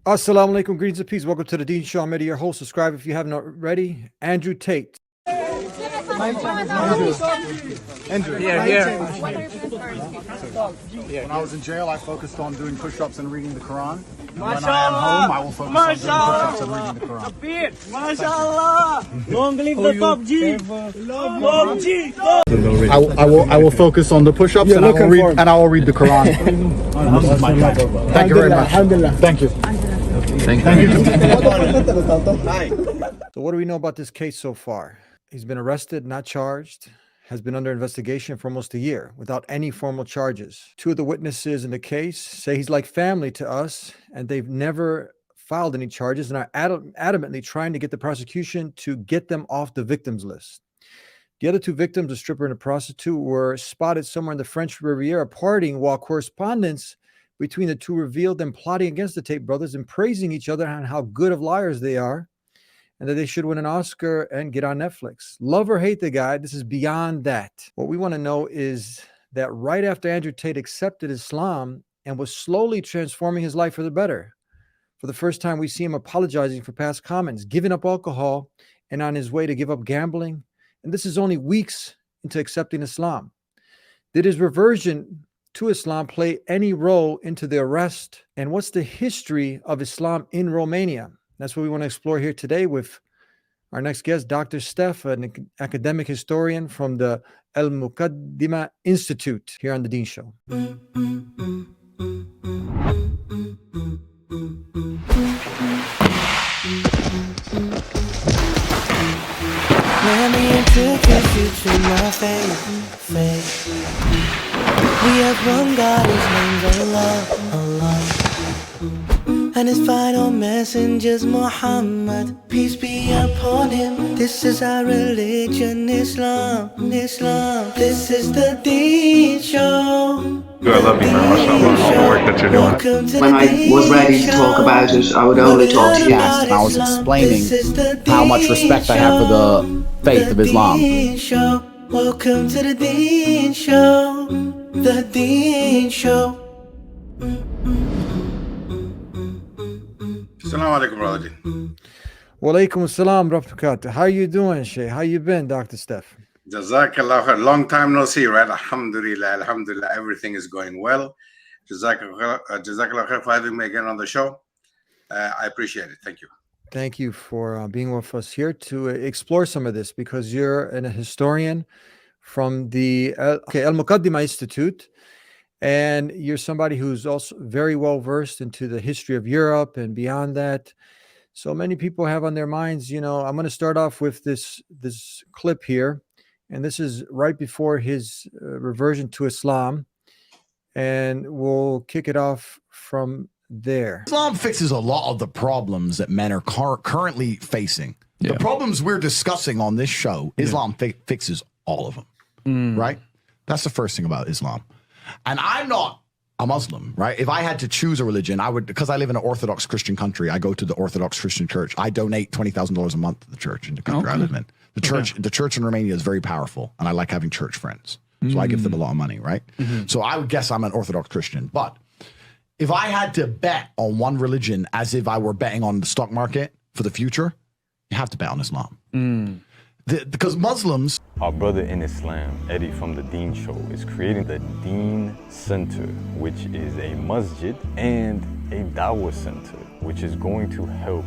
Assalamu alaikum, greetings and peace. Welcome to the Dean Show. I'm Eddie, your host. Subscribe if you haven't already. Andrew Tate. Andrew. Here. When I was in jail, I focused on doing push-ups and reading the Quran. When I am home, I will focus on doing push-ups and reading the Quran. MashaAllah. Long live the top G. Top G. I will focus on the push-ups and I will read the Quran. Thank you very much. Thank you. So what do we know about this case so far? He's been arrested, not charged, has been under investigation for almost a year without any formal charges. Two of the witnesses in the case say he's like family to us, and they've never filed any charges and are adamantly trying to get the prosecution to get them off the victims list. The other two victims, a stripper and a prostitute, were spotted somewhere in the French Riviera partying while correspondence between the two revealed them plotting against the Tate brothers and praising each other on how good of liars they are and that they should win an Oscar and get on Netflix. Love or hate the guy, this is beyond that. What we want to know is that right after Andrew Tate accepted Islam and was slowly transforming his life for the better, for the first time we see him apologizing for past comments, giving up alcohol, and on his way to give up gambling. And this is only weeks into accepting Islam. Did his reversion to Islam play any role into the arrest? And what's the history of Islam in Romania? That's what we want to explore here today with our next guest, Dr.Stef, an academic historian from the Al-Muqaddimah Institute here on The Dean Show. Let me introduce you to my faith. We have one God, his name's Allah. And his final messenger's Muhammad, peace be upon him. This is our religion, Islam. This is the Deen Show. I love you very much. I love all the work that you're doing. When I was ready to talk about it, I would only talk to you. And I was explaining how much respect I have for the faith of Islam. Welcome to the Deen Show. The Deen Show. Assalamu alaikum, brother. Wa alaikum assalam, rahmatullah. How you doing, Shay? How you been, Dr. Stef? Jazakallah khair. Long time no see, right? Alhamdulillah, everything is going well. Jazakallah khair for having me again on the show. I appreciate it. Thank you. Thank you for being with us here to explore some of this, because you're a historian from the Al-Muqaddimah Institute, and you're somebody who's also very well versed into the history of Europe and beyond that. So many people have on their minds, I'm going to start off with this clip here, and this is right before his reversion to Islam, and we'll kick it off from there. Islam fixes a lot of the problems that men are currently facing. Yeah. The problems we're discussing on this show, Islam fixes all of them, right? That's the first thing about Islam. And I'm not a Muslim, right? If I had to choose a religion, I would, because I live in an Orthodox Christian country, I go to the Orthodox Christian church. I donate $20,000 a month to the church in the country I live in. The church in Romania is very powerful, and I like having church friends. So I give them a lot of money, right? So I would guess I'm an Orthodox Christian. But if I had to bet on one religion as if I were betting on the stock market for the future, you have to bet on Islam. Because Muslims... Our brother in Islam, Eddie from The Deen Show, is creating the Deen Center, which is a masjid and a dawah center, which is going to help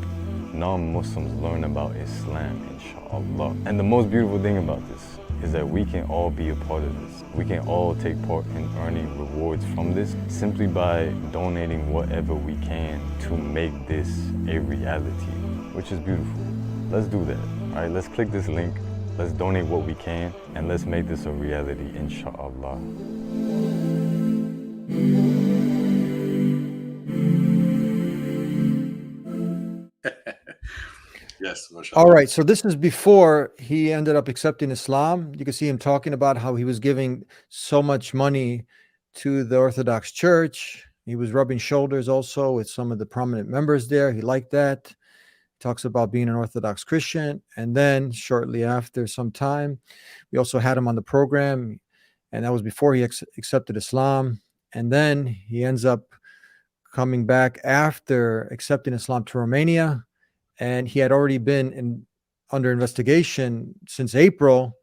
non-Muslims learn about Islam, inshallah. And the most beautiful thing about this is that we can all be a part of this. We can all take part in earning rewards from this simply by donating whatever we can to make this a reality, which is beautiful. Let's do that. All right, let's click this link, let's donate what we can, and let's make this a reality, inshallah. Yes. All right, so this is before he ended up accepting Islam. You can see him talking about how he was giving so much money to the Orthodox Church. He was rubbing shoulders also with some of the prominent members there. He liked that. Talks about being an Orthodox Christian. And then shortly after some time, we also had him on the program, and that was before he accepted Islam. And then he ends up coming back after accepting Islam to Romania, and he had already been under investigation since April.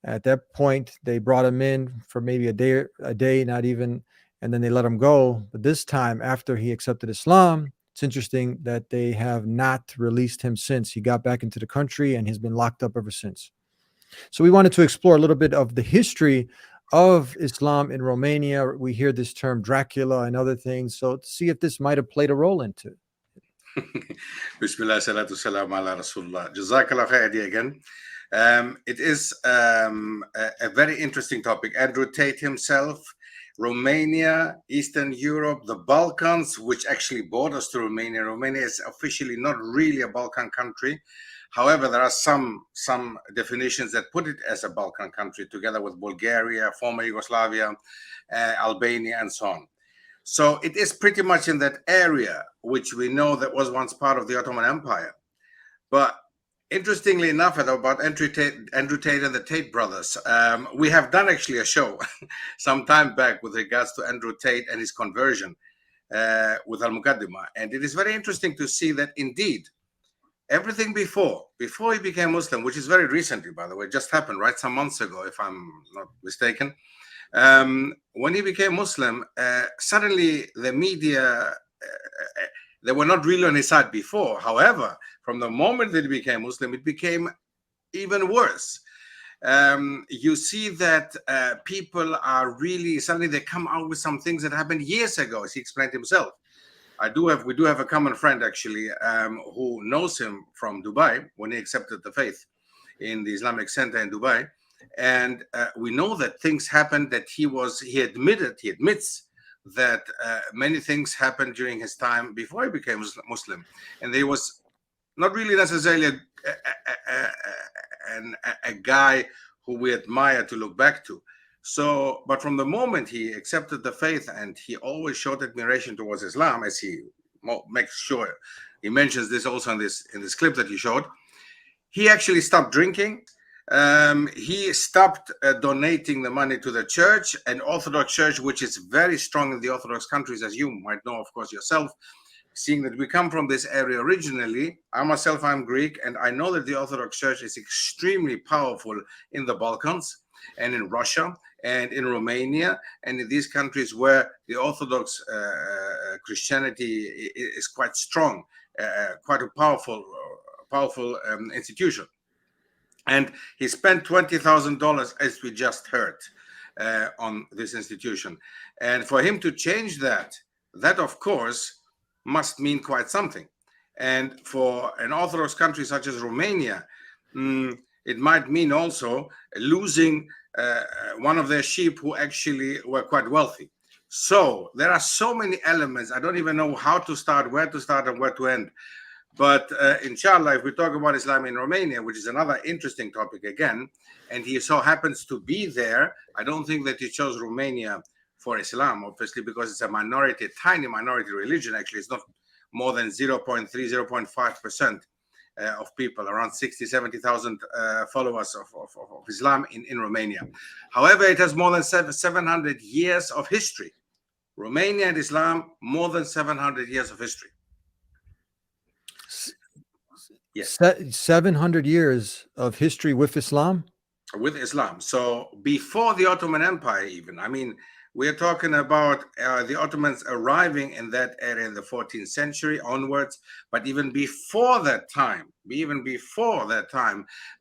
At that point, they brought him in for maybe a day, not even, and then they let him go. But this time, after he accepted Islam, it's interesting that they have not released him since. He got back into the country and has been locked up ever since. So we wanted to explore a little bit of the history of Islam in Romania. We hear this term Dracula and other things. So to see if this might have played a role into it. Bismillah, salatu salam ala Rasulullah. Jazakallah khair again. It is a very interesting topic. Andrew Tate himself, Romania, Eastern Europe, the Balkans, which actually borders to Romania. Romania is officially not really a Balkan country. However, there are some definitions that put it as a Balkan country, together with Bulgaria, former Yugoslavia, Albania, and so on. So it is pretty much in that area, which we know that was once part of the Ottoman Empire. But interestingly enough, about Andrew Tate and the Tate brothers, we have done actually a show some time back with regards to Andrew Tate and his conversion with Al-Muqaddimah. And it is very interesting to see that indeed, everything before he became Muslim, which is very recently, by the way, just happened, right? Some months ago, if I'm not mistaken. When he became Muslim, suddenly the media, they were not really on his side before. However, from the moment that he became Muslim, it became even worse. You see that people are really, suddenly they come out with some things that happened years ago, as he explained himself. We do have a common friend actually who knows him from Dubai when he accepted the faith in the Islamic Center in Dubai. And we know that things happened, that he admits that many things happened during his time before he became Muslim. And there was not really necessarily a guy who we admire to look back to. So, but from the moment he accepted the faith, and he always showed admiration towards Islam, as he makes sure, he mentions this also in this clip that he showed, he actually stopped drinking. He stopped donating the money to the church, an Orthodox church, which is very strong in the Orthodox countries, as you might know, of course, yourself, seeing that we come from this area originally. I'm Greek, and I know that the Orthodox church is extremely powerful in the Balkans and in Russia and in Romania and in these countries where the Orthodox Christianity is quite strong, quite a powerful institution. And he spent $20,000, as we just heard, on this institution. And for him to change that of course must mean quite something. And for an Orthodox country such as Romania, it might mean also losing one of their sheep who actually were quite wealthy. So there are so many elements. I don't even know how to start, where to start, and where to end. But inshallah, if we talk about Islam in Romania, which is another interesting topic again, and he so happens to be there, I don't think that he chose Romania for Islam, obviously, because it's a minority, a tiny minority religion. Actually, it's not more than 0.3, 0.5% of people, around 60, 70,000 followers of Islam in Romania. However, it has more than 700 years of history. Romania and Islam, more than 700 years of history. Yes. 700 years of history with Islam? With Islam. So before the Ottoman Empire even, I mean, we're talking about the Ottomans arriving in that area in the 14th century onwards. But even before that time,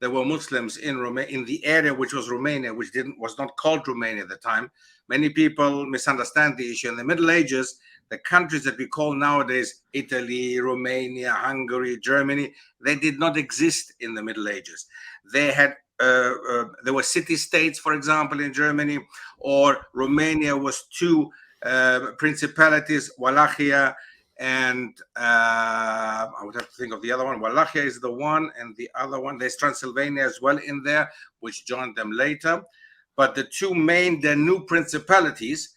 there were Muslims in the area which was Romania, which was not called Romania at the time. Many people misunderstand the issue. In the Middle Ages, the countries that we call nowadays Italy, Romania, Hungary, Germany, they did not exist in the Middle Ages. They had there were city-states, for example, in Germany, or Romania was two principalities, Wallachia and I would have to think of the other one. Wallachia is the one, and the other one, there's Transylvania as well in there, which joined them later. But the two main Danube principalities,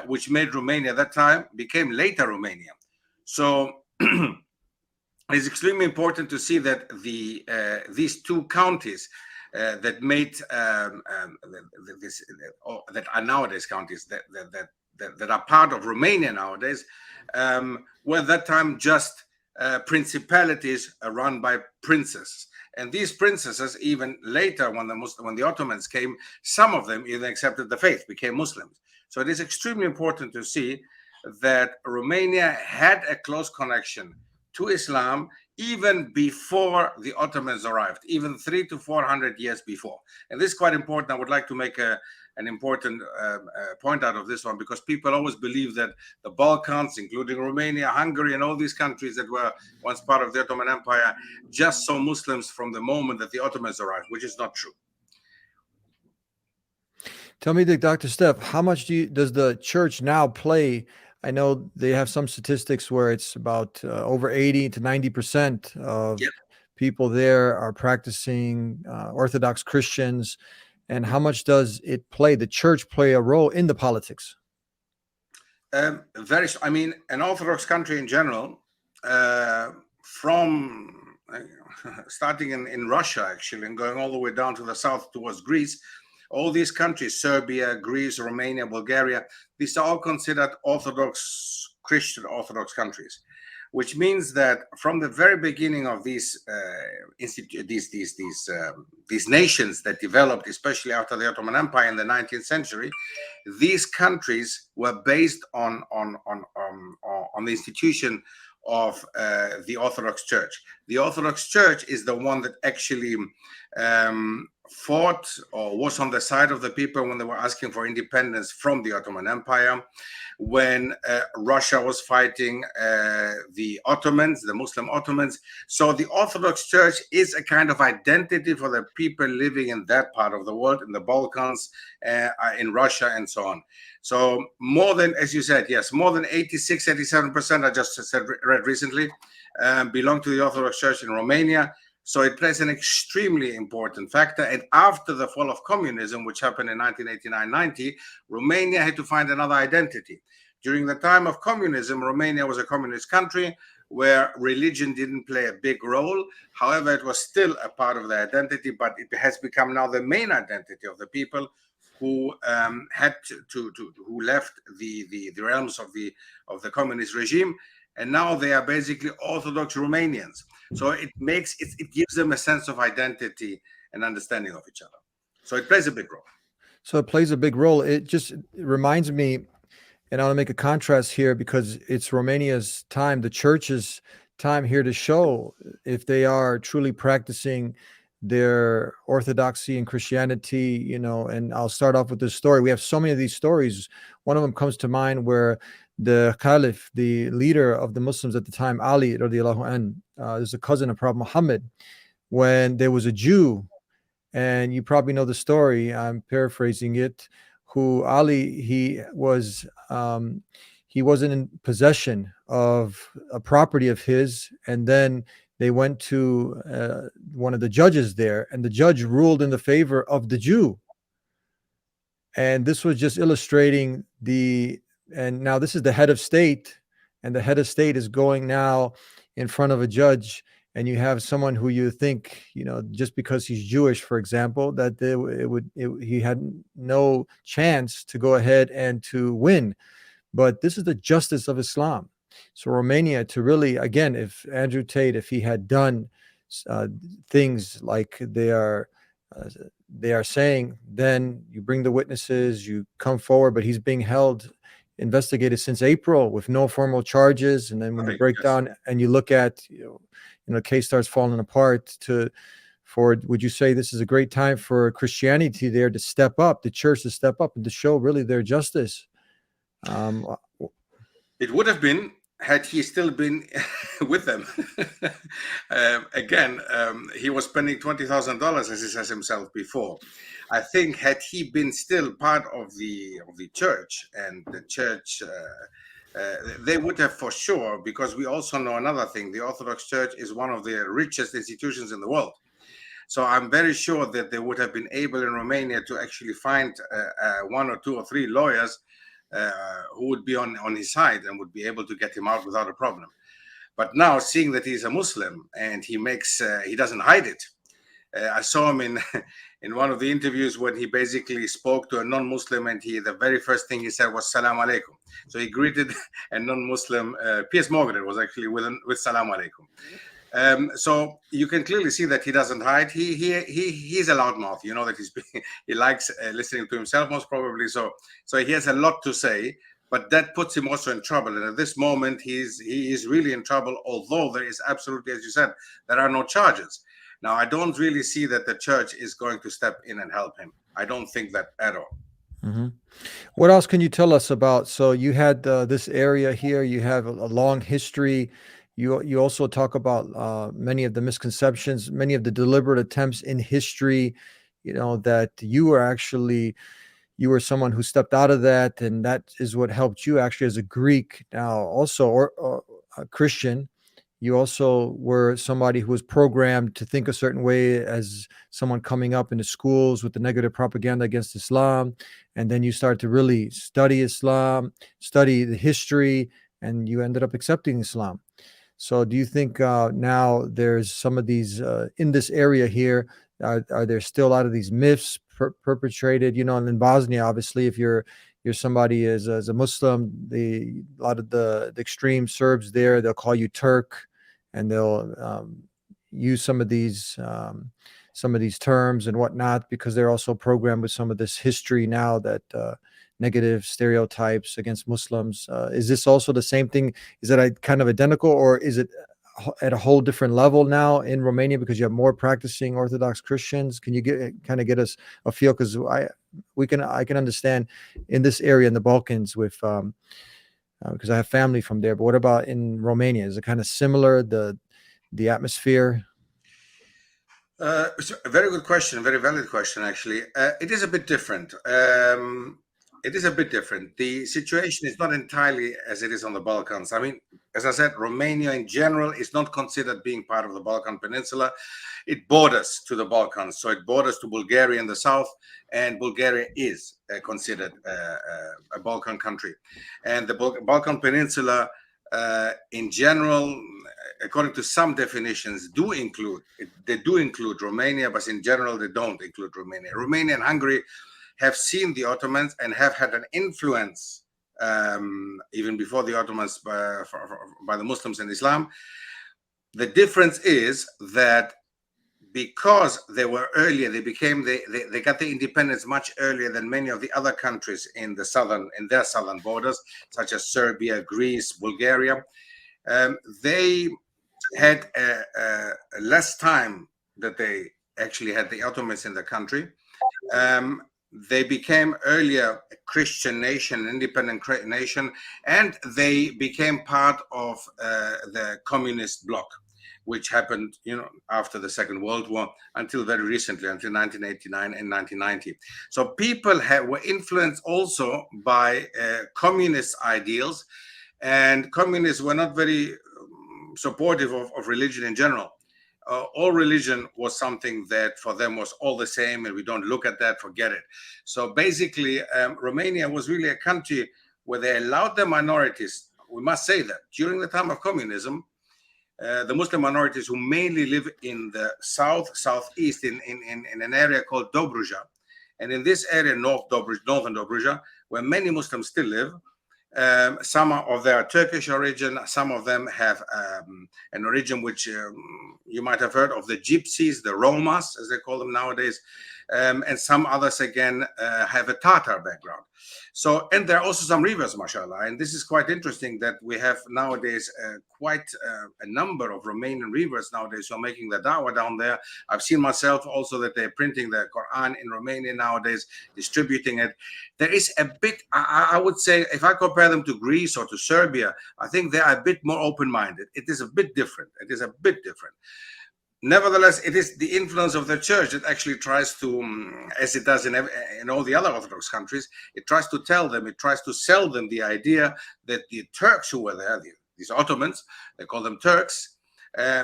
which made Romania at that time, became later Romania. So it's extremely important to see that these two counties that made that are nowadays counties that that are part of Romania nowadays were at that time just principalities run by princes. And these princesses, even later when the Ottomans came, some of them even accepted the faith, became Muslims. So it is extremely important to see that Romania had a close connection to Islam even before the Ottomans arrived, even 300 to 400 years before. And this is quite important. I would like to make an important point out of this one, because people always believe that the Balkans, including Romania, Hungary, and all these countries that were once part of the Ottoman Empire, just saw Muslims from the moment that the Ottomans arrived, which is not true. Tell me, Dr. Stef, how much does the church now play? I know they have some statistics where it's about over 80 to 90% of people there are practicing Orthodox Christians. And how much does it play, the church play a role in the politics? An Orthodox country in general, from starting in Russia, actually, and going all the way down to the south towards Greece, all these countries, Serbia, Greece, Romania, Bulgaria, these are all considered Orthodox, Christian Orthodox countries, which means that from the very beginning of these nations that developed, especially after the Ottoman Empire in the 19th century, these countries were based on the institution of the Orthodox Church. The Orthodox Church is the one that actually fought or was on the side of the people when they were asking for independence from the Ottoman Empire, when Russia was fighting the Ottomans, the Muslim Ottomans. So the Orthodox Church is a kind of identity for the people living in that part of the world, in the Balkans, in Russia, and so on. So more than, as you said, yes, more than 86, 87%, I just read recently, belong to the Orthodox Church in Romania. So it plays an extremely important factor. And after the fall of communism, which happened in 1989-90, Romania had to find another identity. During the time of communism, Romania was a communist country where religion didn't play a big role. However, it was still a part of the identity, but it has become now the main identity of the people who had who left the realms of the communist regime, and now they are basically Orthodox Romanians. So it gives them a sense of identity and understanding of each other. So it plays a big role. So it plays a big role. It just reminds me, and I want to make a contrast here because it's Romania's time, the church's time here to show if they are truly practicing their orthodoxy and Christianity, and I'll start off with this story. We have so many of these stories. One of them comes to mind where the Caliph, the leader of the Muslims at the time, Ali radiallahu anhu, is a cousin of Prophet Muhammad, when there was a Jew, and you probably know the story, I'm paraphrasing it, who Ali, he wasn't in possession of a property of his, and then they went to one of the judges there, and the judge ruled in the favor of the Jew. And this was just illustrating and now this is the head of state, and the head of state is going now in front of a judge, and you have someone who you think, just because he's Jewish, for example, that he had no chance to go ahead and to win. But this is the justice of Islam. So Romania, to really, again, if Andrew Tate, if he had done things like they are saying, then you bring the witnesses, you come forward, but he's being investigated since April with no formal charges. And then when you break down and you look at, the case starts falling apart, would you say this is a great time for Christianity there to step up, the church to step up and to show really their justice? It would have been had he still been with them. He was spending $20,000, as he says himself before. I think had he been still part of the church, and the church, they would have for sure, because we also know another thing, the Orthodox Church is one of the richest institutions in the world. So I'm very sure that they would have been able in Romania to actually find 1 or 2 or 3 lawyers who would be on his side and would be able to get him out without a problem. But now, seeing that he's a Muslim and he doesn't hide it. I saw him in one of the interviews when he basically spoke to a non-Muslim, and the very first thing he said was "Salam alaikum." So he greeted a non-Muslim. Piers Morgan, it was actually with "Salam alaikum." So you can clearly see that he doesn't hide. He's a loudmouth. You know that he likes listening to himself most probably. So he has a lot to say, but that puts him also in trouble. And at this moment, he is really in trouble. Although there is absolutely, as you said, there are no charges. Now, I don't really see that the church is going to step in and help him. I don't think that at all. Mm-hmm. What else can you tell us about? So you had this area here. You have a long history. You also talk about many of the misconceptions, many of the deliberate attempts in history. You know that you were someone who stepped out of that, and that is what helped you actually as a Greek. Now, also or a Christian. You also were somebody who was programmed to think a certain way as someone coming up into schools with the negative propaganda against Islam. And then you started to really study Islam, study the history, and you ended up accepting Islam. So do you think now there's some of these in this area here, are there still a lot of these myths perpetrated? You know, in Bosnia, obviously, if you're somebody as a Muslim, a lot of the extreme Serbs there, they'll call you Turk, and they'll use some of these terms and whatnot because they're also programmed with some of this history now that negative stereotypes against Muslims. Is this also the same thing? Is it kind of identical, or is it at a whole different level now in Romania because you have more practicing Orthodox Christians? Can you get us a feel? Because I can understand in this area in the Balkans with because I have family from there. But what about in Romania? Is it kind of similar, the atmosphere? It's a very good question, very valid question, actually. It is a bit different. The situation is not entirely as it is on the Balkans. I mean, as I said, Romania in general is not considered being part of the Balkan Peninsula. It borders to the Balkans, so it borders to Bulgaria in the south, and Bulgaria is considered a Balkan country. And the Balkan Peninsula, in general, according to some definitions, do include Romania, but in general, they don't include Romania. Romania and Hungary have seen the Ottomans and have had an influence even before the Ottomans by the Muslims and Islam. The difference is that because they were earlier, they got the independence much earlier than many of the other countries in their southern borders, such as Serbia, Greece, Bulgaria. They had less time that they actually had the Ottomans in the country. They became earlier a Christian nation, independent nation, and they became part of the communist bloc, which happened, after the Second World War until very recently, until 1989 and 1990. So people were influenced also by communist ideals, and communists were not very supportive of religion in general. All religion was something that for them was all the same, and we don't look at that, forget it. So basically, Romania was really a country where they allowed the minorities. We must say that during the time of communism, the Muslim minorities who mainly live in the southeast, in an area called Dobruja, and in this area, northern Dobruja, where many Muslims still live. Some of them are Turkish origin. Some of them have an origin which you might have heard of, the Gypsies, the Romas, as they call them nowadays. And some others, again, have a Tatar background. So, and there are also some rivers, mashallah. And this is quite interesting that we have nowadays quite a number of Romanian rivers nowadays who are making the dawah down there. I've seen myself also that they're printing the Quran in Romania nowadays, distributing it. There is a bit, I would say, if I compare them to Greece or to Serbia, I think they are a bit more open-minded. It is a bit different. Nevertheless, it is the influence of the church that actually tries to, as it does in all the other Orthodox countries, it tries to sell them the idea that the Turks who were there, these Ottomans, they call them Turks,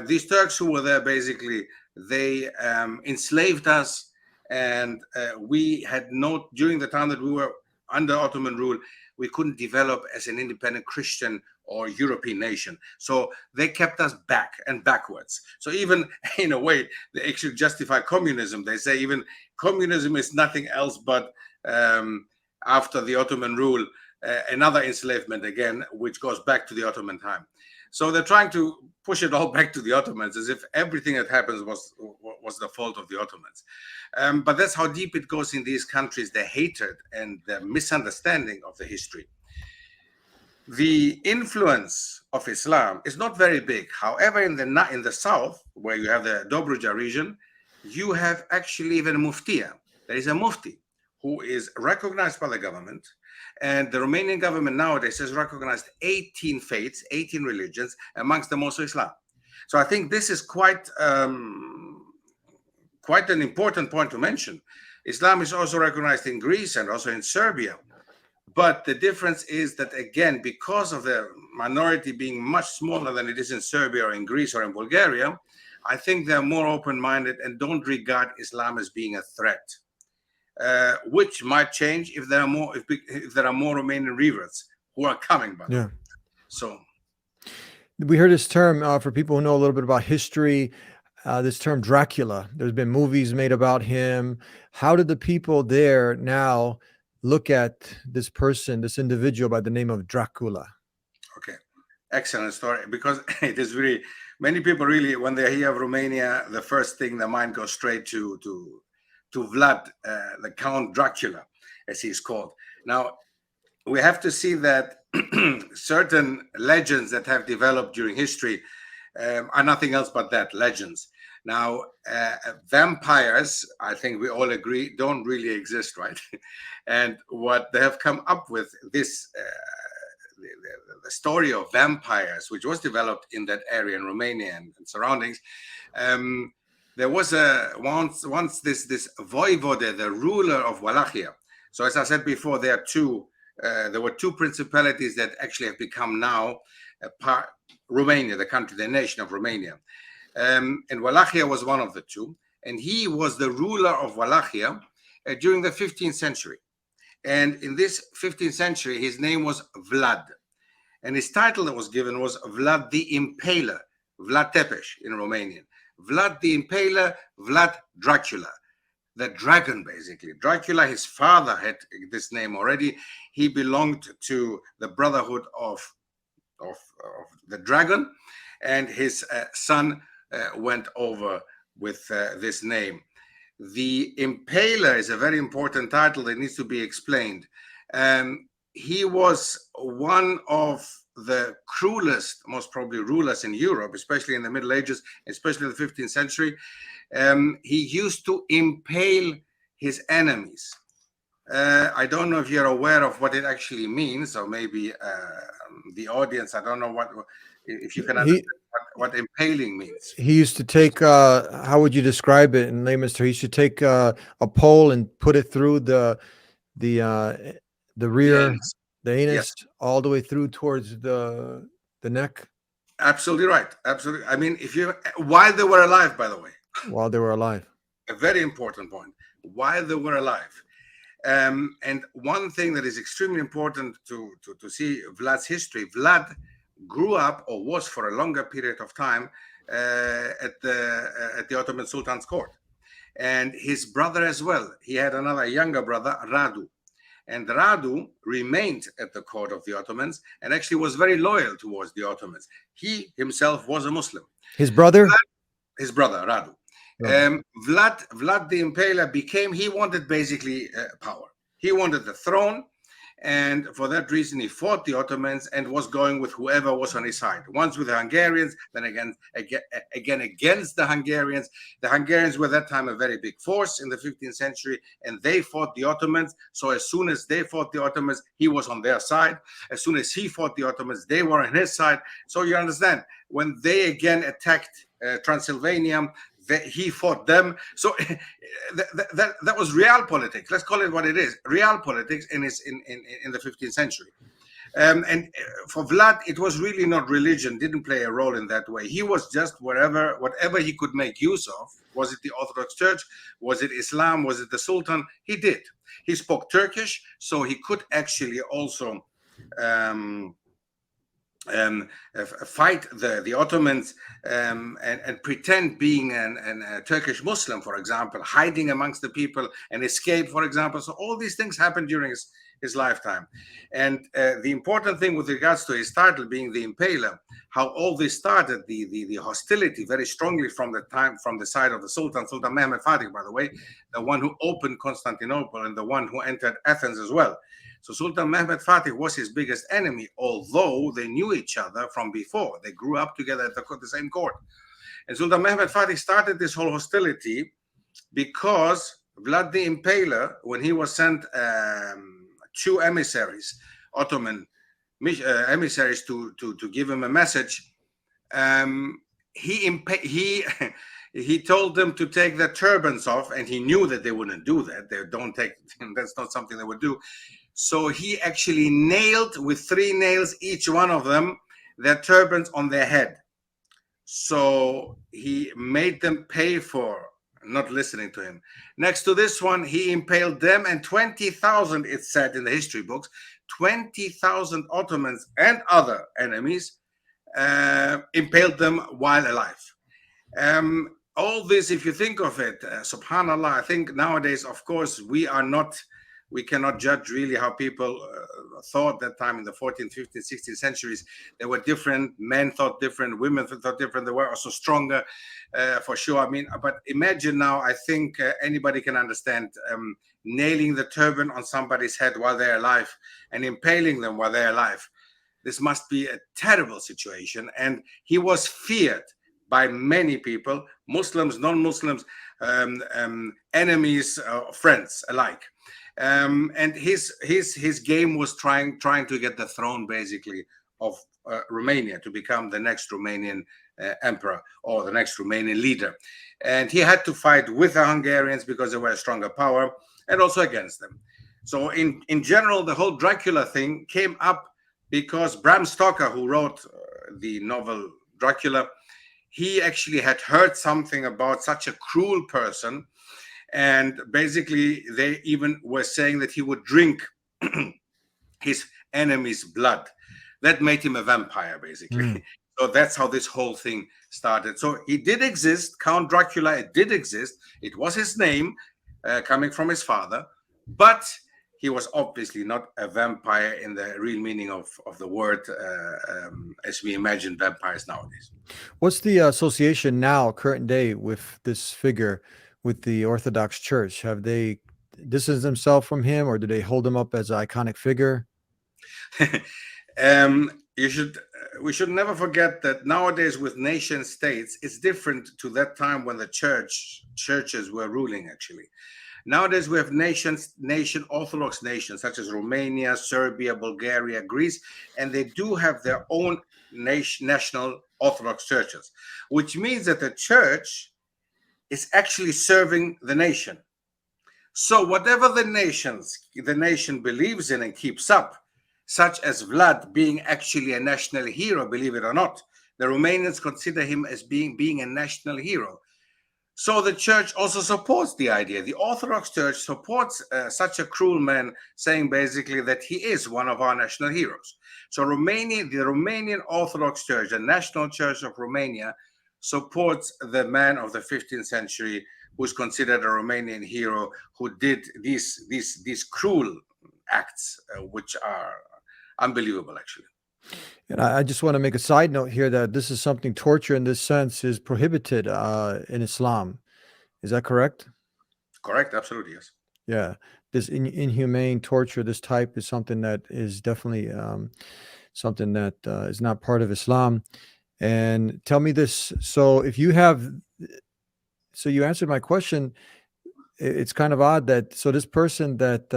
these Turks who were there, basically, they enslaved us, and we had during the time that we were under Ottoman rule, we couldn't develop as an independent Christian or European nation. So they kept us back and backwards. So even in a way, they actually justify communism. They say even communism is nothing else but after the Ottoman rule, another enslavement again, which goes back to the Ottoman time. So they're trying to push it all back to the Ottomans, as if everything that happens was the fault of the Ottomans. But that's how deep it goes in these countries, the hatred and the misunderstanding of the history. The influence of Islam is not very big. However, in the south, where you have the Dobruja region, you have actually even a muftiya. There is a mufti who is recognized by the government, and the Romanian government nowadays has recognized 18 faiths, 18 religions, amongst them also Islam. So I think this is quite an important point to mention. Islam is also recognized in Greece and also in Serbia. But the difference is that, again, because of the minority being much smaller than it is in Serbia or in Greece or in Bulgaria, I think they're more open-minded and don't regard Islam as being a threat. Which might change if there are more Romanian reverts who are coming by. Yeah. So we heard this term for people who know a little bit about history. This term Dracula. There's been movies made about him. How did the people there now look at this person, this individual by the name of Dracula? Okay, excellent story. Because it is really, many people really, when they hear of Romania, the first thing their mind goes straight to Vlad, the Count Dracula, as he's called. Now, we have to see that certain legends that have developed during history are nothing else but that, legends. Now, vampires, I think we all agree, don't really exist, right? And what they have come up with, this, the story of vampires, which was developed in that area in Romania and surroundings, there was once this voivode, the ruler of Wallachia. So as I said before, there were two principalities that actually have become now Romania, the country, the nation of Romania. And Wallachia was one of the two. And he was the ruler of Wallachia during the 15th century. And in this 15th century, his name was Vlad. And his title that was given was Vlad the Impaler, Vlad Tepes in Romanian. Vlad the Impaler, Vlad Dracula, the dragon, basically. Dracula, his father had this name already. He belonged to the Brotherhood of the Dragon, and his son went over with this name. The Impaler is a very important title that needs to be explained. He was one of the cruelest, most probably, rulers in Europe, especially in the Middle Ages, especially in the 15th century. He used to impale his enemies. I don't know if you're aware of what it actually means, or maybe the audience, I don't know if you can understand what impaling means. He used to take, how would you describe it in layman's terms? He used to take a pole and put it through the rear, the anus, yes, all the way through towards the neck. Absolutely right. Absolutely. I mean, while they were alive, by the way. While they were alive. A very important point. While they were alive. And one thing that is extremely important to see Vlad's history, Vlad grew up, or was for a longer period of time, at the Ottoman Sultan's court. And his brother as well. He had another younger brother, Radu. And Radu remained at the court of the Ottomans and actually was very loyal towards the Ottomans. He himself was a Muslim. His brother? His brother, Radu. Right. Vlad the Impaler he wanted basically power. He wanted the throne. And for that reason, he fought the Ottomans and was going with whoever was on his side. Once with the Hungarians, then again against the Hungarians. The Hungarians were at that time a very big force in the 15th century, and they fought the Ottomans. So as soon as they fought the Ottomans, he was on their side. As soon as he fought the Ottomans, they were on his side. So you understand, when they again attacked Transylvania, he fought them. So that was real politics. Let's call it what it is. Real politics in the 15th century. And for Vlad, it was really not religion, didn't play a role in that way. He was just whatever he could make use of. Was it the Orthodox Church? Was it Islam? Was it the Sultan? He did. He spoke Turkish, so he could actually also fight the Ottomans and pretend being a Turkish Muslim, for example, hiding amongst the people and escape, for example. So all these things happened during his lifetime. And the important thing with regards to his title being the Impaler, how all this started, the hostility very strongly from the side of the Sultan Mehmed Fatih, by the way, the one who opened Constantinople and the one who entered Athens as well. So Sultan Mehmed Fatih was his biggest enemy, although they knew each other from before. They grew up together at the same court. And Sultan Mehmed Fatih started this whole hostility because Vlad the Impaler, when he was sent 2 emissaries, Ottoman emissaries, to give him a message, he told them to take their turbans off, and he knew that they wouldn't do that. That's not something they would do. So he actually nailed with 3 nails, each one of them, their turbans on their head. So he made them pay for not listening to him. Next to this one, he impaled them, and 20,000, it's said in the history books, 20,000 Ottomans and other enemies impaled them while alive. All this, if you think of it, subhanallah, I think nowadays, of course, we cannot judge really how people thought that time in the 14th, 15th, 16th centuries. They were different. Men thought different. Women thought different. They were also stronger, for sure. I mean, but imagine now, I think anybody can understand nailing the turban on somebody's head while they're alive and impaling them while they're alive. This must be a terrible situation. And he was feared by many people, Muslims, non-Muslims, enemies, friends alike. And his game was trying to get the throne, basically, of Romania, to become the next Romanian emperor or the next Romanian leader. And he had to fight with the Hungarians because they were a stronger power, and also against them. So in general, the whole Dracula thing came up because Bram Stoker, who wrote the novel Dracula, he actually had heard something about such a cruel person. And basically, they even were saying that he would drink his enemy's blood. That made him a vampire, basically. So that's how this whole thing started. So he did exist. Count Dracula, it did exist. It was his name, coming from his father. But he was obviously not a vampire in the real meaning of the word, as we imagine vampires nowadays. What's the association now, current day, with this figure, with the Orthodox Church? Have they distanced themselves from him, or do they hold him up as an iconic figure? We should never forget that nowadays with nation states, it's different to that time when the churches were ruling, actually. Nowadays we have Orthodox nations such as Romania, Serbia, Bulgaria, Greece, and they do have their own national Orthodox churches, which means that the church is actually serving the nation. So whatever the nation believes in and keeps up, such as Vlad being actually a national hero, believe it or not, the Romanians consider him as being a national hero. So the church also supports the idea. The Orthodox Church supports such a cruel man, saying basically that he is one of our national heroes. So the Romanian Orthodox Church, the National Church of Romania, supports the man of the 15th century who's considered a Romanian hero, who did these cruel acts, which are unbelievable, actually. And I just want to make a side note here that this is something, torture in this sense is prohibited in Islam. Is that correct? Correct, absolutely, yes. Yeah, this inhumane torture, this type, is something that is definitely something that is not part of Islam. And tell me this, so you answered my question. It's kind of odd that, so this person that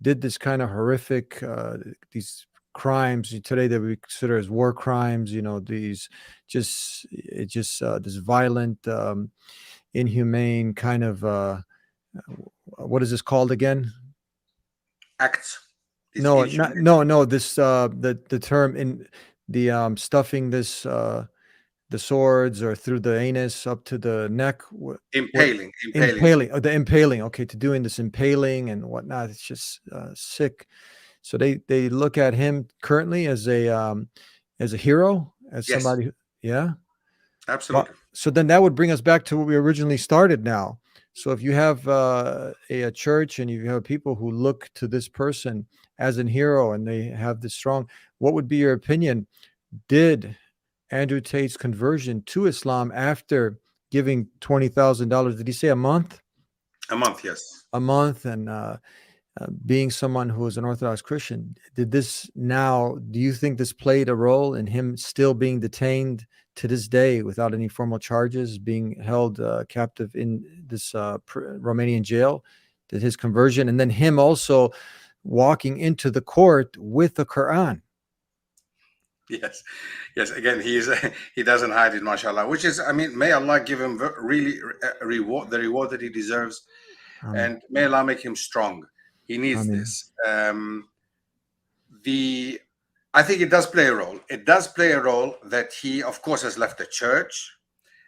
did this kind of horrific, these crimes today that we consider as war crimes, this violent, inhumane kind of, what is this called again? Acts. No, this the term in the stuffing this the swords or through the anus up to the neck. Impaling. The impaling. Okay, to doing this impaling and whatnot. It's just sick. So they look at him currently as a hero, as Yes. somebody. Yeah. Absolutely. So then that would bring us back to what we originally started now. So if you have a church and you have people who look to this person as a hero and they have this strong, what would be your opinion? Did Andrew Tate's conversion to Islam after giving $20,000, did he say a month? A month, yes. A month, and being someone who is an Orthodox Christian, do you think this played a role in him still being detained to this day without any formal charges, being held captive in this Romanian jail? Did his conversion, and then him also walking into the court with the Quran? Yes, yes. Again, he doesn't hide it, mashallah. Which is, I mean, may Allah give him really the reward that he deserves, and may Allah make him strong. He needs this. I think it does play a role. It does play a role that he, of course, has left the church,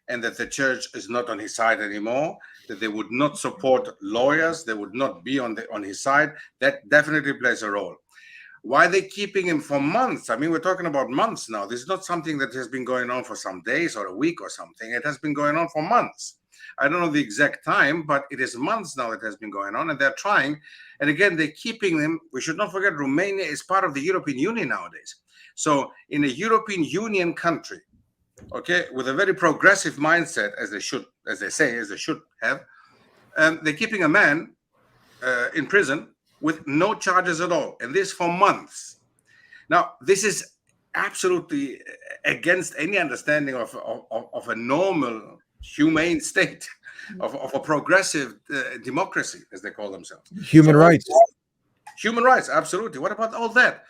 and that the church is not on his side anymore. That they would not support lawyers. They would not be on his side. That definitely plays a role. Why are they keeping him for months? I mean, we're talking about months now. This is not something that has been going on for some days or a week or something. It has been going on for months. I don't know the exact time, but it is months now it has been going on, and they're trying. And again, they're keeping them. We should not forget Romania is part of the European Union nowadays. So in a European Union country, okay, with a very progressive mindset, as they should have, they're keeping a man in prison with no charges at all, and this for months. Now, this is absolutely against any understanding of a normal, humane state, of a progressive democracy, as they call themselves. Human rights. Human rights, absolutely. What about all that?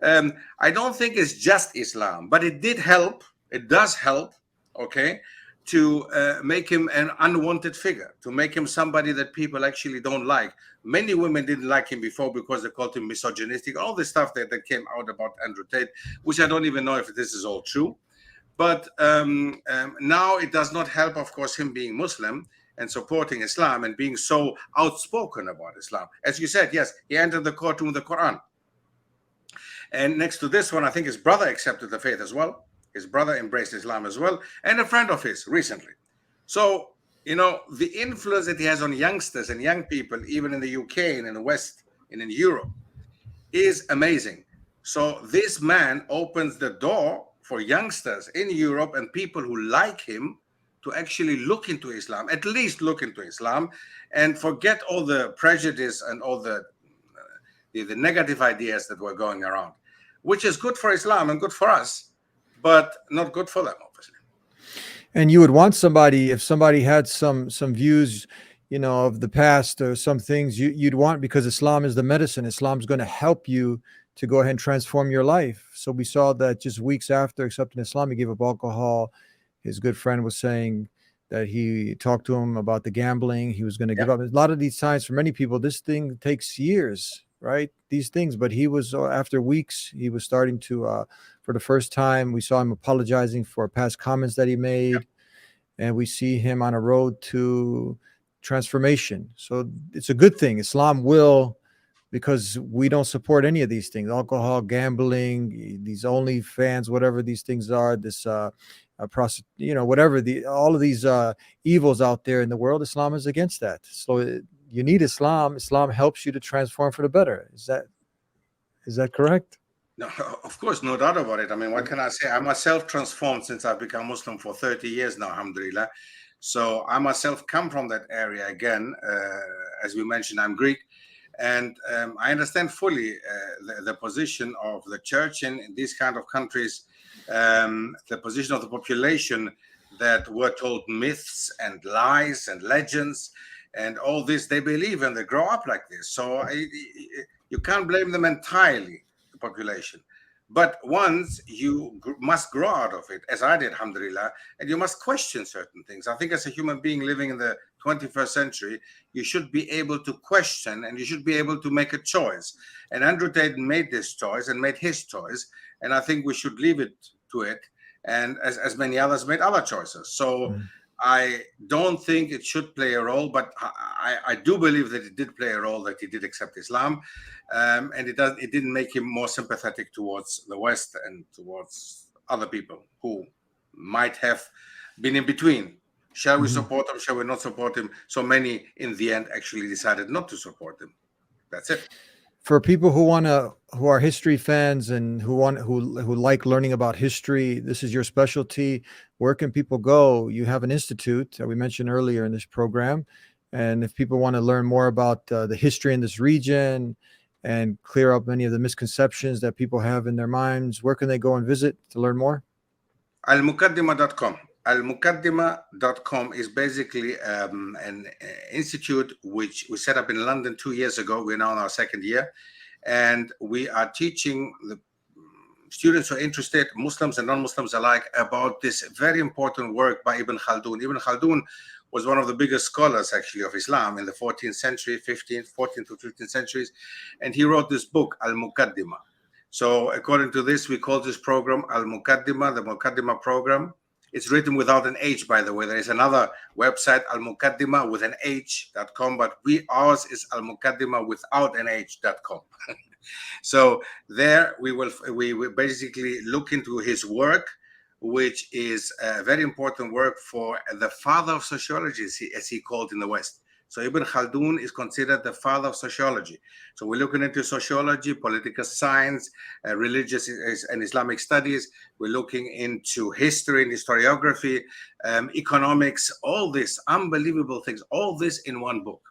I don't think it's just Islam, but it did help. It does help, okay, to make him an unwanted figure, to make him somebody that people actually don't like. Many women didn't like him before because they called him misogynistic, all the stuff that came out about Andrew Tate, which I don't even know if this is all true. But now it does not help, of course, him being Muslim and supporting Islam and being so outspoken about Islam. As you said, yes, he entered the courtroom with the Quran. And next to this one, I think his brother accepted the faith as well. His brother embraced Islam as well, and a friend of his recently. So, you know, the influence that he has on youngsters and young people, even in the UK and in the West and in Europe, is amazing. So this man opens the door for youngsters in Europe and people who like him to actually look into Islam, at least look into Islam, and forget all the prejudice and all the negative ideas that were going around, which is good for Islam and good for us, but not good for them, obviously. And you would want somebody, if somebody had some views, you know, of the past or some things, you'd want, because Islam is the medicine. Islam's going to help you to go ahead and transform your life. So we saw that just weeks after accepting Islam, he gave up alcohol. His good friend was saying that he talked to him about the gambling. He was going to give up. A lot of these times, for many people, this thing takes years, right? These things. But he was, after weeks, he was starting to, for the first time, we saw him apologizing for past comments that he made. And we see him on a road to transformation. So it's a good thing. Islam will, because we don't support any of these things: alcohol, gambling, these OnlyFans, whatever these things are, this you know, whatever all of these evils out there in the world. Islam is against that. So you need Islam. Islam helps you to transform for the better. Is that correct? No, of course, no doubt about it. I mean, what can I say? I myself transformed since I've become Muslim for 30 years now, alhamdulillah. So I myself come from that area again. As we mentioned, I'm Greek. And I understand fully the position of the church in these kind of countries, the position of the population that were told myths and lies and legends and all this. They believe and they grow up like this. So you can't blame them entirely, the population. But once you must grow out of it, as I did, alhamdulillah, and you must question certain things. I think as a human being living in the 21st century, you should be able to question and you should be able to make a choice. And Andrew Tate made this choice and made his choice. And I think we should leave it to it. And as many others made other choices. So I don't think it should play a role, but I do believe that it did play a role, that he did accept Islam, and it didn't make him more sympathetic towards the West and towards other people who might have been in between. Shall we support him? Shall we not support him? So many, in the end, actually decided not to support him. That's it. For people who are history fans and who like learning about history, this is your specialty. Where can people go? You have an institute that we mentioned earlier in this program, and if people want to learn more about the history in this region and clear up many of the misconceptions that people have in their minds, where can they go and visit to learn more? Al-Muqaddima.com. Al-Muqaddima.com is basically an institute which we set up in London 2 years ago. We're now in our second year, and we are teaching the students who are interested, Muslims and non-Muslims alike, about this very important work by Ibn Khaldun. Ibn Khaldun was one of the biggest scholars, actually, of Islam in the 14th century, 14th to 15th centuries, and he wrote this book, Al-Muqaddima. So according to this, we call this program Al-Muqaddima, the Muqaddima program. It's written without an H, by the way. There is another website, Al-Muqaddima with an H.com, but ours is Al-Muqaddima without an H.com. So there we will basically look into his work, which is a very important work for the father of sociology, as he called in the West. So Ibn Khaldun is considered the father of sociology. So we're looking into sociology, political science, religious and Islamic studies. We're looking into history and historiography, economics, all this, unbelievable things, all this in one book.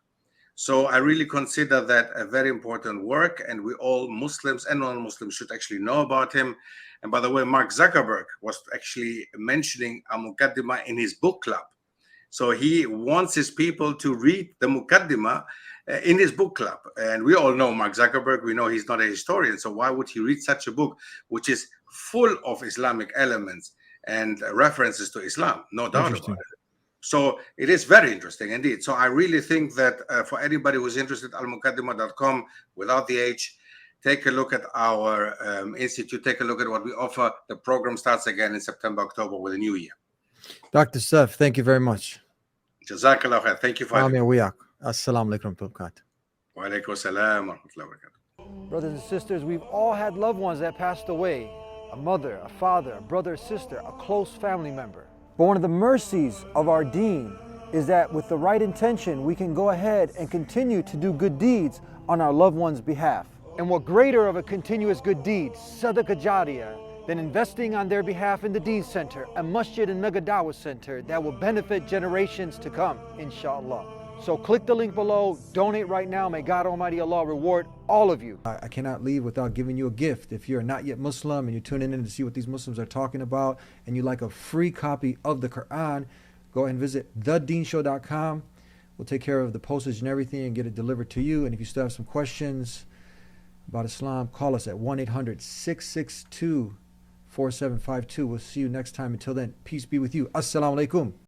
So I really consider that a very important work, and we all, Muslims and non-Muslims, should actually know about him. And by the way, Mark Zuckerberg was actually mentioning Al-Muqaddimah in his book club. So he wants his people to read the Muqaddimah in his book club. And we all know Mark Zuckerberg. We know he's not a historian. So why would he read such a book, which is full of Islamic elements and references to Islam? No doubt about it. So it is very interesting indeed. So I really think that for anybody who's interested, almuqaddima.com without the H, take a look at our institute, take a look at what we offer. The program starts again in September, October with a new year. Dr. Stef, thank you very much. Jazakallah khair. Thank you for having me. Assalamu alaikum wa alaikum salam wa rahmatullahi wa barakatuh. Brothers and sisters, we've all had loved ones that passed away. A mother, a father, a brother, a sister, a close family member. But one of the mercies of our deen is that with the right intention, we can go ahead and continue to do good deeds on our loved one's behalf. And what greater of a continuous good deed, sadaqah jariyah, than investing on their behalf in the Deen Center, a masjid and mega dawah center that will benefit generations to come, inshallah. So click the link below, donate right now. May God Almighty Allah reward all of you. I cannot leave without giving you a gift. If you're not yet Muslim and you're tuning in to see what these Muslims are talking about and you like a free copy of the Quran, go ahead and visit TheDeenShow.com. We'll take care of the postage and everything and get it delivered to you. And if you still have some questions about Islam, call us at 1-800-662-4752. We'll see you next time. Until then, peace be with you. Assalamu alaikum.